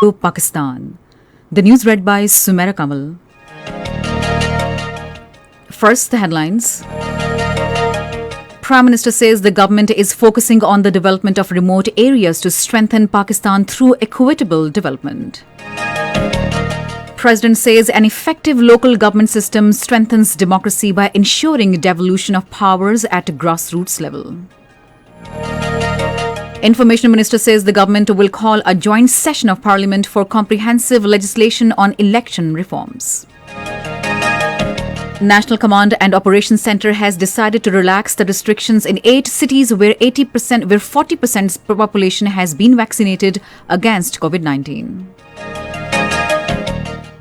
Pakistan. The news read by Sumera Kamal. First, the headlines. Prime Minister says the government is focusing on the development of remote areas to strengthen Pakistan through equitable development. President says an effective local government system strengthens democracy by ensuring devolution of powers at grassroots level. Information Minister says the government will call a joint session of Parliament for comprehensive legislation on election reforms. National Command and Operations Centre has decided to relax the restrictions in 8 cities where 40% population has been vaccinated against COVID-19.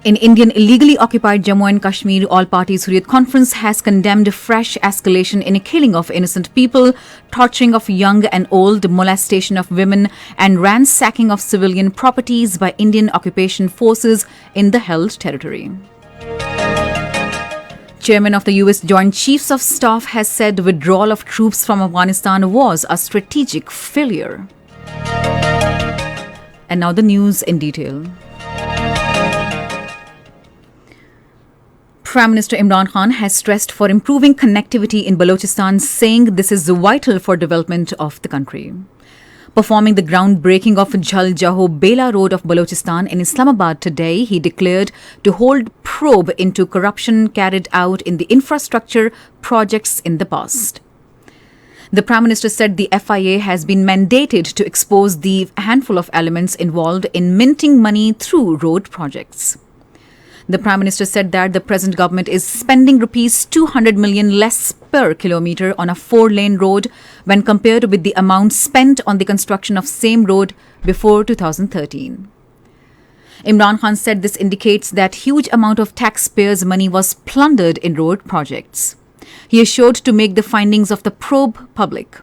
In Indian illegally occupied Jammu and Kashmir, All Parties Hurriyat Conference has condemned fresh escalation in a killing of innocent people, torturing of young and old, molestation of women, and ransacking of civilian properties by Indian occupation forces in the held territory. Chairman of the US Joint Chiefs of Staff has said withdrawal of troops from Afghanistan was a strategic failure. And now the news in detail. Prime Minister Imran Khan has stressed for improving connectivity in Balochistan, saying this is vital for development of the country. Performing the groundbreaking of Jhal Jaho Bela Road of Balochistan in Islamabad today, he declared to hold probe into corruption carried out in the infrastructure projects in the past. The Prime Minister said the FIA has been mandated to expose the handful of elements involved in minting money through road projects. The Prime Minister said that the present government is spending rupees 200 million less per kilometre on a 4-lane road when compared with the amount spent on the construction of same road before 2013. Imran Khan said this indicates that huge amount of taxpayers' money was plundered in road projects. He assured to make the findings of the probe public.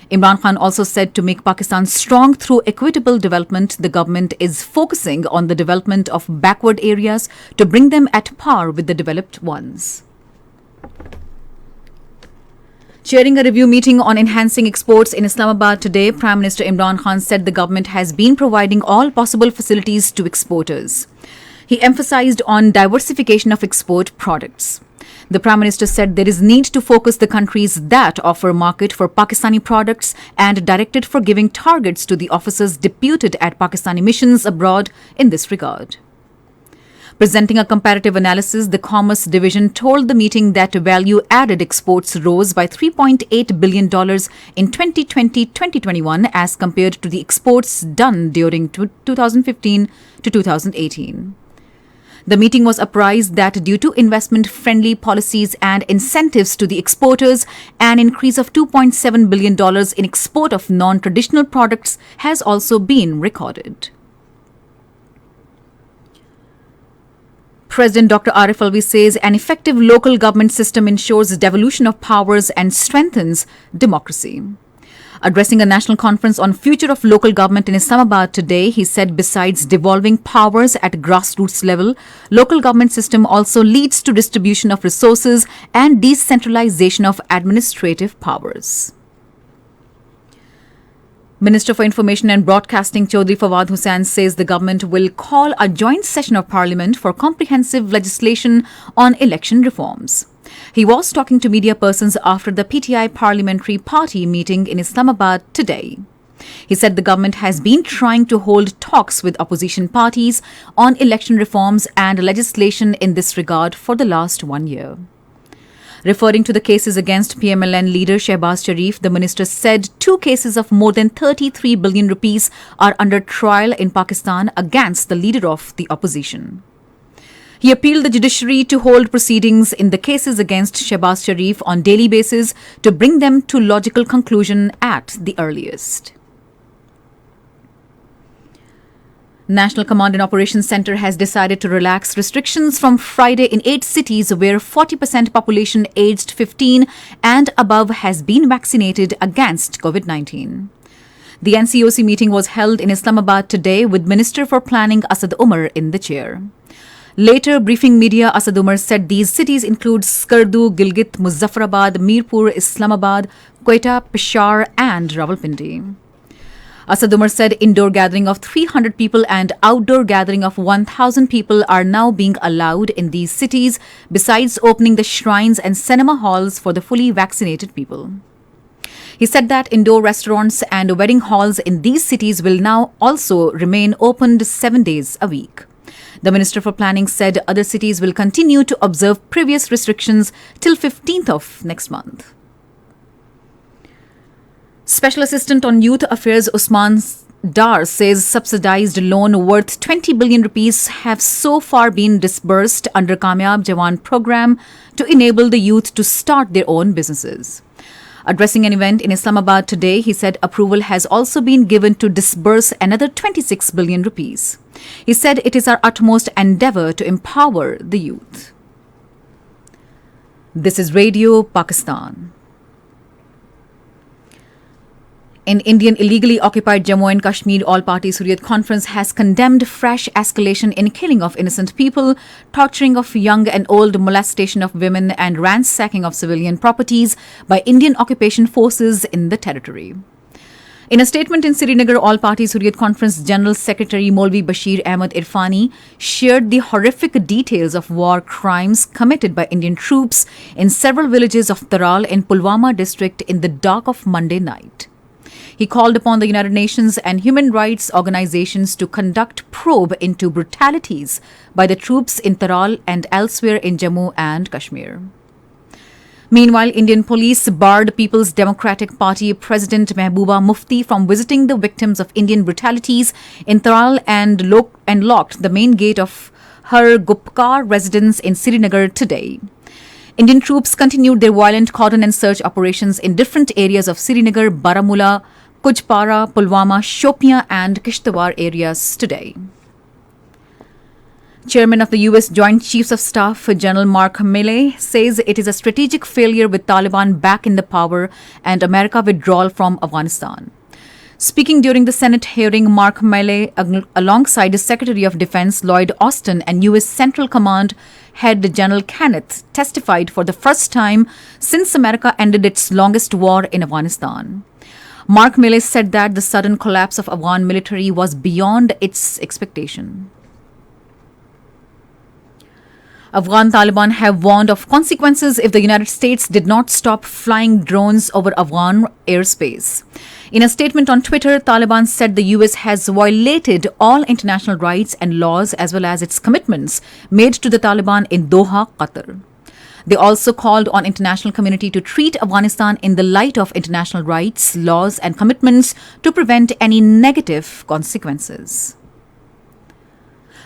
Imran Khan also said to make Pakistan strong through equitable development, the government is focusing on the development of backward areas to bring them at par with the developed ones. Chairing a review meeting on enhancing exports in Islamabad today, Prime Minister Imran Khan said the government has been providing all possible facilities to exporters. He emphasized on diversification of export products. The Prime Minister said there is need to focus the countries that offer market for Pakistani products and directed for giving targets to the officers deputed at Pakistani missions abroad in this regard. Presenting a comparative analysis, the Commerce Division told the meeting that value-added exports rose by $3.8 billion in 2020-2021 as compared to the exports done during 2015 to 2018. The meeting was apprised that due to investment-friendly policies and incentives to the exporters, an increase of $2.7 billion in export of non-traditional products has also been recorded. President Dr. Arif Alvi says an effective local government system ensures devolution of powers and strengthens democracy. Addressing a national conference on future of local government in Islamabad today, he said besides devolving powers at grassroots level, local government system also leads to distribution of resources and decentralization of administrative powers. Minister for Information and Broadcasting Chaudhry Fawad Hussain says the government will call a joint session of Parliament for comprehensive legislation on election reforms. He was talking to media persons after the PTI Parliamentary Party meeting in Islamabad today. He said the government has been trying to hold talks with opposition parties on election reforms and legislation in this regard for the last 1 year. Referring to the cases against PMLN leader Shehbaz Sharif, the minister said 2 cases of more than 33 billion rupees are under trial in Pakistan against the leader of the opposition. He appealed the judiciary to hold proceedings in the cases against Shehbaz Sharif on daily basis to bring them to logical conclusion at the earliest. National Command and Operations Centre has decided to relax restrictions from Friday in 8 cities where 40% population aged 15 and above has been vaccinated against COVID-19. The NCOC meeting was held in Islamabad today with Minister for Planning Asad Umar in the chair. Later, briefing media, Asad Umar said these cities include Skardu, Gilgit, Muzaffarabad, Mirpur, Islamabad, Quetta, Peshawar and Rawalpindi. Asad Umar said indoor gathering of 300 people and outdoor gathering of 1,000 people are now being allowed in these cities, besides opening the shrines and cinema halls for the fully vaccinated people. He said that indoor restaurants and wedding halls in these cities will now also remain opened 7 days a week. The Minister for Planning said other cities will continue to observe previous restrictions till 15th of next month. Special Assistant on Youth Affairs Usman Dar says subsidized loan worth 20 billion rupees have so far been disbursed under Kamyab Jawan program to enable the youth to start their own businesses. Addressing an event in Islamabad today, he said approval has also been given to disburse another 26 billion rupees. He said it is our utmost endeavour to empower the youth. This is Radio Pakistan. In Indian illegally occupied Jammu and Kashmir, All-Party Hurriyat Conference has condemned fresh escalation in killing of innocent people, torturing of young and old, molestation of women and ransacking of civilian properties by Indian occupation forces in the territory. In a statement in Srinagar, All-Party Hurriyat Conference General Secretary Maulvi Bashir Ahmed Irfani shared the horrific details of war crimes committed by Indian troops in several villages of Taral in Pulwama district in the dark of Monday night. He called upon the United Nations and human rights organizations to conduct probe into brutalities by the troops in Taral and elsewhere in Jammu and Kashmir. Meanwhile, Indian police barred People's Democratic Party President Mehbooba Mufti from visiting the victims of Indian brutalities in Taral and locked the main gate of her Gupkar residence in Srinagar today. Indian troops continued their violent cordon and search operations in different areas of Srinagar, Baramulla, Kujpara, Pulwama, Shopian and Kishtawar areas today. Chairman of the U.S. Joint Chiefs of Staff, General Mark Milley, says it is a strategic failure with Taliban back in the power and America withdrawal from Afghanistan. Speaking during the Senate hearing, Mark Milley, alongside his Secretary of Defense Lloyd Austin and U.S. Central Command head General Kenneth, testified for the first time since America ended its longest war in Afghanistan. Mark Milley said that the sudden collapse of Afghan military was beyond its expectation. Afghan Taliban have warned of consequences if the United States did not stop flying drones over Afghan airspace. In a statement on Twitter, Taliban said the U.S. has violated all international rights and laws as well as its commitments made to the Taliban in Doha, Qatar. They also called on international community to treat Afghanistan in the light of international rights, laws and commitments to prevent any negative consequences.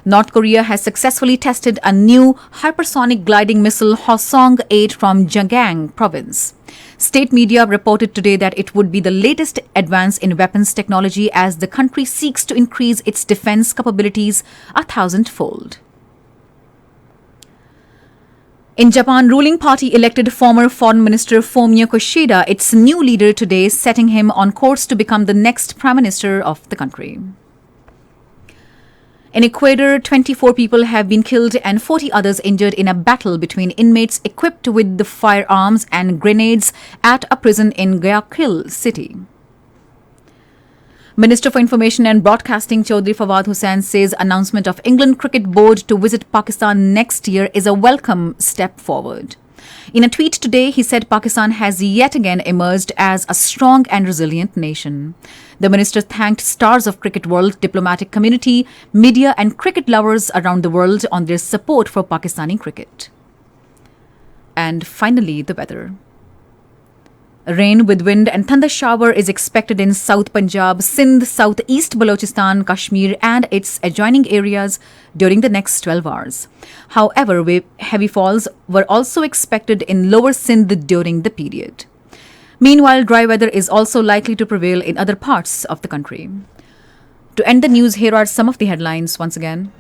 North Korea has successfully tested a new hypersonic gliding missile Hwasong-8 from Jeongang province. State media reported today that it would be the latest advance in weapons technology as the country seeks to increase its defense capabilities 1,000-fold. In Japan, ruling party elected former Foreign Minister Fumio Kishida its new leader today, setting him on course to become the next Prime Minister of the country. In Ecuador, 24 people have been killed and 40 others injured in a battle between inmates equipped with the firearms and grenades at a prison in Guayaquil City. Minister for Information and Broadcasting Chaudhry Fawad Hussain says announcement of England Cricket Board to visit Pakistan next year is a welcome step forward. In a tweet today, he said Pakistan has yet again emerged as a strong and resilient nation. The minister thanked stars of cricket world, diplomatic community, media and cricket lovers around the world on their support for Pakistani cricket. And finally, the weather. Rain with wind and thunder shower is expected in South Punjab, Sindh, Southeast Balochistan, Kashmir and its adjoining areas during the next 12 hours. However, heavy falls were also expected in lower Sindh during the period. Meanwhile, dry weather is also likely to prevail in other parts of the country. To end the news, here are some of the headlines once again.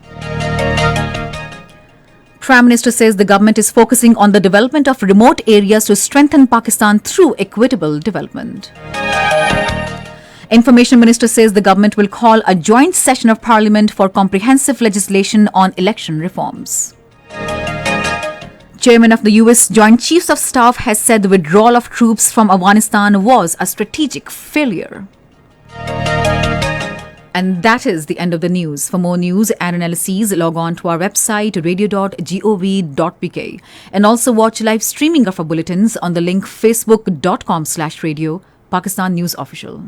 Prime Minister says the government is focusing on the development of remote areas to strengthen Pakistan through equitable development. Information Minister says the government will call a joint session of Parliament for comprehensive legislation on election reforms. Chairman of the U.S. Joint Chiefs of Staff has said the withdrawal of troops from Afghanistan was a strategic failure. And that is the end of the news. For more news and analyses, log on to our website radio.gov.pk and also watch live streaming of our bulletins on the link facebook.com/radio Pakistan News Official.